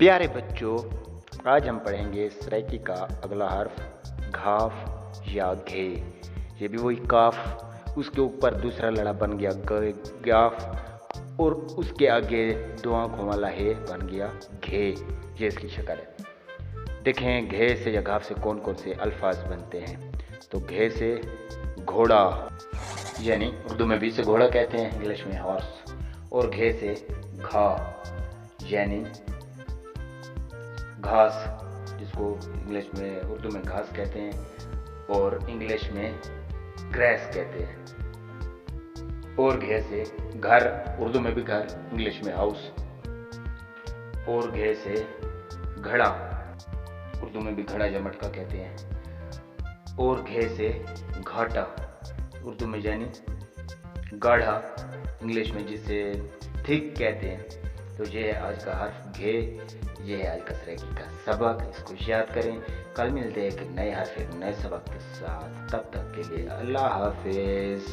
प्यारे बच्चों, आज हम पढ़ेंगे सराइकी का अगला हर्फ घाफ या घे। ये भी वही काफ, उसके ऊपर दूसरा लड़ा बन गया गाफ और उसके आगे दो आंखों वाला है बन गया घे। ये इसकी शक्ल है। देखें घे से या घाफ से कौन कौन से अल्फाज बनते हैं। तो घे से घोड़ा, यानी उर्दू में भी इसे घोड़ा कहते हैं, इंग्लिश में हॉर्स। और घे से घा, यानी घास, जिसको इंग्लिश में उर्दू में घास कहते हैं और इंग्लिश में ग्रेस कहते हैं। और घे से घर, उर्दू में भी घर, इंग्लिश में हाउस। और घे से घड़ा, उर्दू में भी घड़ा या मटका कहते हैं। और घे से घाटा, उर्दू में यानी गाढ़ा, इंग्लिश में जिसे थिक कहते हैं। तो ये है आज का हर्फ घे। ये है आज का सराइकी का सबक, इसको याद करें। कल मिलते हैं एक नए हर्फ एक नए सबक के साथ। तब तक के लिए अल्लाह हाफिज।